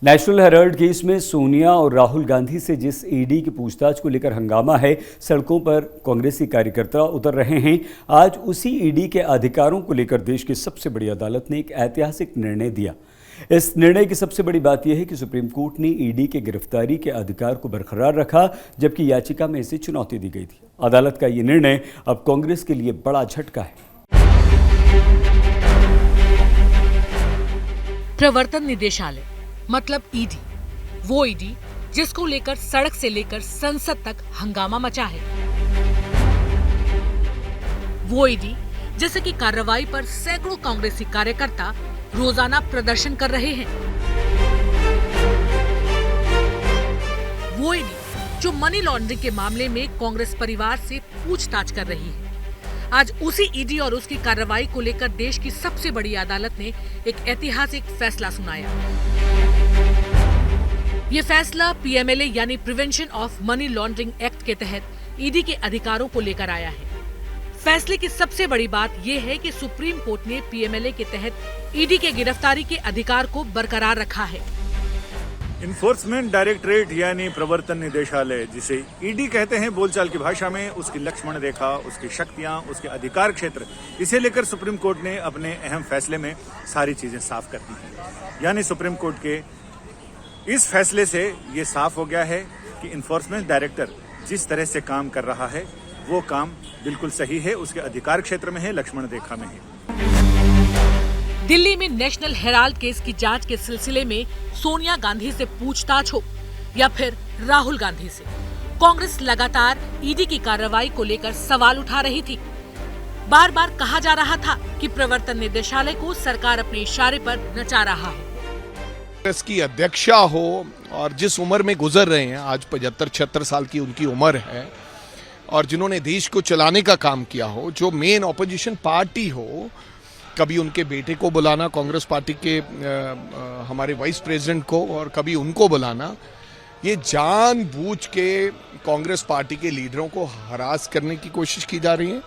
National Herald case में सोनिया और राहुल गांधी से जिस ईडी की पूछताछ को लेकर हंगामा है, सड़कों पर कांग्रेसी कार्यकर्ता उतर रहे हैं। आज उसी ईडी के अधिकारों को लेकर देश की सबसे बड़ी अदालत ने एक ऐतिहासिक निर्णय दिया। इस निर्णय की सबसे बड़ी बात यह है कि सुप्रीम कोर्ट ने ईडी के गिरफ्तारी के अधिकार को बरकरार रखा, जबकि याचिका में इसे चुनौती दी गई थी। अदालत का ये निर्णय अब कांग्रेस के लिए बड़ा झटका है। प्रवर्तन निदेशालय मतलब ईडी, वो ईडी जिसको लेकर सड़क से लेकर संसद तक हंगामा मचा है। वो ईडी जैसे कि कार्रवाई पर सैकड़ों कांग्रेसी कार्यकर्ता रोजाना प्रदर्शन कर रहे हैं। वो ईडी जो मनी लॉन्ड्रिंग के मामले में कांग्रेस परिवार से पूछताछ कर रही है। आज उसी ईडी और उसकी कार्रवाई को लेकर देश की सबसे बड़ी अदालत ने एक ऐतिहासिक फैसला सुनाया। ये फैसला पीएमएलए यानी prevention of money laundering act के तहत ईडी के अधिकारों को लेकर आया है। फैसले की सबसे बड़ी बात यह है कि सुप्रीम कोर्ट ने पीएमएलए के तहत ईडी के गिरफ्तारी के अधिकार को बरकरार रखा है। इन्फोर्समेंट डायरेक्टरेट यानी प्रवर्तन निदेशालय, जिसे ईडी कहते हैं बोलचाल की भाषा में, उसकी लक्ष्मण रेखा, उसकी शक्तियां, उसके अधिकार क्षेत्र, इसे लेकर सुप्रीम कोर्ट ने अपने अहम फैसले में सारी चीजें साफ कर दी हैं। यानी सुप्रीम कोर्ट के इस फैसले से ये साफ हो गया है कि इन्फोर्समेंट डायरेक्टर जिस तरह से काम कर रहा है वो काम बिल्कुल सही है, उसके अधिकार क्षेत्र में है, लक्ष्मण रेखा में है। दिल्ली में नेशनल हेराल्ड केस की जांच के सिलसिले में सोनिया गांधी से पूछताछ हो या फिर राहुल गांधी से, कांग्रेस लगातार ईडी की कार्रवाई को लेकर सवाल उठा रही थी। बार बार कहा जा रहा था कि प्रवर्तन निदेशालय को सरकार अपने इशारे पर नचा रहा है। कांग्रेस की अध्यक्षा हो और जिस उम्र में गुजर रहे हैं, आज 75-76 साल की उनकी उम्र है, और जिन्होंने देश को चलाने का काम किया हो, जो मेन ऑपोजिशन पार्टी हो, कभी उनके बेटे को बुलाना कांग्रेस पार्टी के हमारे वाइस प्रेसिडेंट को और कभी उनको बुलाना, ये जानबूझ के कांग्रेस पार्टी के लीडरों को हरास करने की कोशिश की जा रही है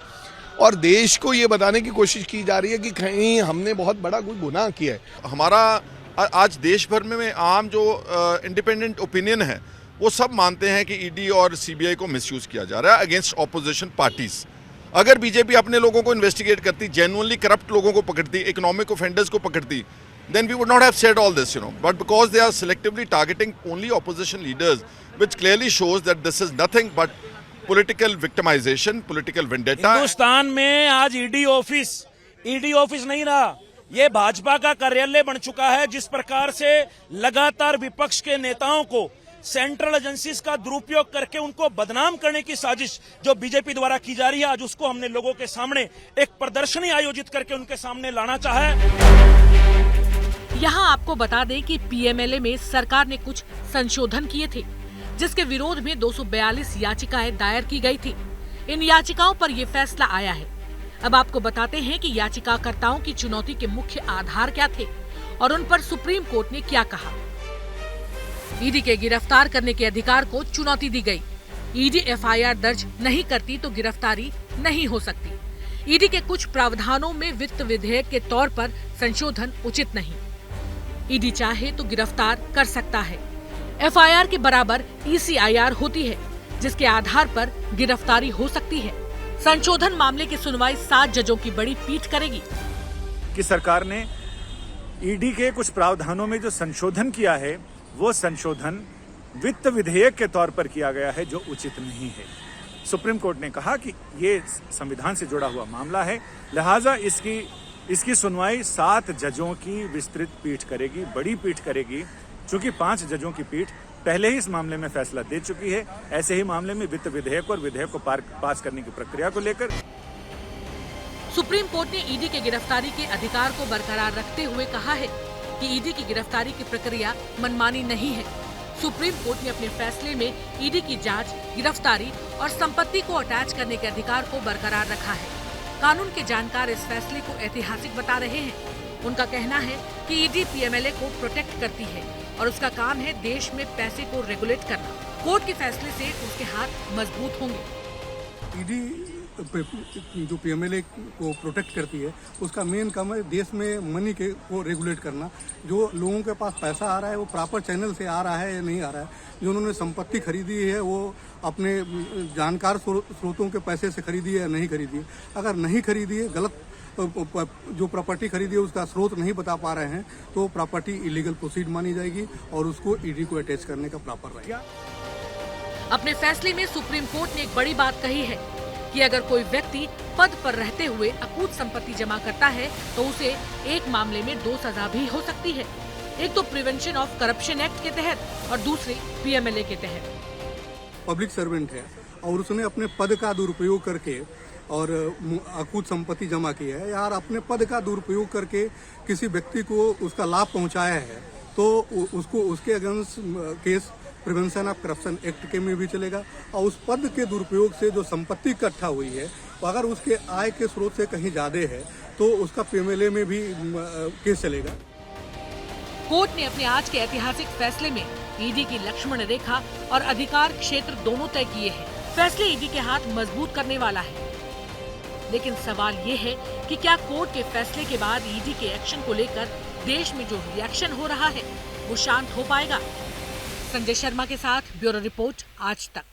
और देश को ये बताने की कोशिश की जा रही है कि कहीं हमने बहुत बड़ा कोई गुनाह किया है। हमारा आज देश भर में आम जो इंडिपेंडेंट ओपिनियन है वो सब मानते हैं कि ईडी और सीबीआई को मिसयूज किया जा रहा है अगेंस्ट ऑपोजिशन पार्टीज। अगर बीजेपी अपने लोगों को इन्वेस्टिगेट करती, जेन्युइनली करप्ट लोगों को पकड़ती, इकोनॉमिक ऑफेंडर्स को पकड़ती, then we would not have said all this, But because they are selectively targeting only opposition leaders, which clearly shows that this is nothing but political victimization, political vendetta. Hindustan में आज ED office नहीं रहा, ये भाजपा का कार्यालय बन चुका है। जिस प्रकार से लगातार विपक्ष के नेताओं को सेंट्रल एजेंसीज का दुरुपयोग करके उनको बदनाम करने की साजिश जो बीजेपी द्वारा की जा रही है, आज उसको हमने लोगों के सामने एक प्रदर्शनी आयोजित करके उनके सामने लाना चाहा है। यहाँ आपको बता दें कि पीएमएलए में सरकार ने कुछ संशोधन किए थे, जिसके विरोध में 242 याचिकाएं दायर की गई थी। इन याचिकाओं पर यह फैसला आया है। अब आपको बताते हैं कि याचिकाकर्ताओं की चुनौती के मुख्य आधार क्या थे और उन पर सुप्रीम कोर्ट ने क्या कहा। ईडी के गिरफ्तार करने के अधिकार को चुनौती दी गई। ईडी एफआईआर दर्ज नहीं करती तो गिरफ्तारी नहीं हो सकती। ईडी के कुछ प्रावधानों में वित्त विधेयक के तौर पर संशोधन उचित नहीं। ईडी चाहे तो गिरफ्तार कर सकता है। एफआईआर के बराबर ईसीआईआर होती है, जिसके आधार पर गिरफ्तारी हो सकती है। संशोधन मामले की सुनवाई 7 जजों की बड़ी पीठ करेगी। कि सरकार ने ईडी के कुछ प्रावधानों में जो संशोधन किया है, वो संशोधन वित्त विधेयक के तौर पर किया गया है, जो उचित नहीं है। सुप्रीम कोर्ट ने कहा कि ये संविधान से जुड़ा हुआ मामला है, लिहाजा इसकी सुनवाई 7 जजों की विस्तृत पीठ करेगी, बड़ी पीठ करेगी। चूंकि 5 जजों की पीठ पहले ही इस मामले में फैसला दे चुकी है, ऐसे ही मामले में वित्त विधेयक और विधेयक को पास करने की प्रक्रिया को लेकर सुप्रीम कोर्ट ने ईडी के गिरफ्तारी के अधिकार को बरकरार रखते हुए कहा है कि ईडी की गिरफ्तारी की प्रक्रिया मनमानी नहीं है। सुप्रीम कोर्ट ने अपने फैसले में ईडी की जांच, गिरफ्तारी और संपत्ति को अटैच करने के अधिकार को बरकरार रखा है। कानून के जानकार इस फैसले को ऐतिहासिक बता रहे हैं। उनका कहना है कि ईडी पीएमएलए को प्रोटेक्ट करती है और उसका काम है देश में पैसे को रेगुलेट करना। कोर्ट के फैसले से उसके हाथ मजबूत होंगे। ईडी जो पीएमएलए को प्रोटेक्ट करती है उसका मेन काम है देश में मनी के को रेगुलेट करना। जो लोगों के पास पैसा आ रहा है वो प्रॉपर चैनल से आ रहा है या नहीं आ रहा है। जो उन्होंने संपत्ति खरीदी है वो अपने जानकार स्रोतों के पैसे से खरीदी है या नहीं खरीदी है। अगर नहीं खरीदी है, गलत जो प्रॉपर्टी खरीदी है उसका स्रोत नहीं बता पा रहे हैं तो प्रॉपर्टी इलीगल प्रोसीड मानी जाएगी और उसको ईडी को अटैच करने का प्रॉपर रहेगा। अपने फैसले में सुप्रीम कोर्ट ने एक बड़ी बात कही है कि अगर कोई व्यक्ति पद पर रहते हुए अकूत संपत्ति जमा करता है तो उसे एक मामले में 2 सजा भी हो सकती है। एक तो प्रिवेंशन ऑफ करप्शन एक्ट के तहत और दूसरी पीएमएलए के तहत। पब्लिक सर्वेंट है और उसने अपने पद का दुरुपयोग करके और अकूत संपत्ति जमा की है या अपने पद का दुरुपयोग करके किसी व्यक्ति को उसका लाभ पहुंचाया है तो उसको उसके against case prevention of corruption act के में भी चलेगा। और उस पद के दुरुपयोग से जो संपत्ति इकट्ठा हुई है अगर उसके आय के स्रोत से कहीं ज्यादा है तो उसका पीएमएलए में भी केस चलेगा। कोर्ट ने अपने आज के ऐतिहासिक फैसले में ईडी की लक्ष्मण रेखा और अधिकार क्षेत्र दोनों तय किए हैं। फैसले ईडी के हाथ मजबूत करने वाला है, लेकिन सवाल ये है कि क्या कोर्ट के फैसले के बाद ईडी के एक्शन को लेकर देश में जो रिएक्शन हो रहा है वो शांत हो पाएगा। संजय शर्मा के साथ ब्यूरो रिपोर्ट, आज तक।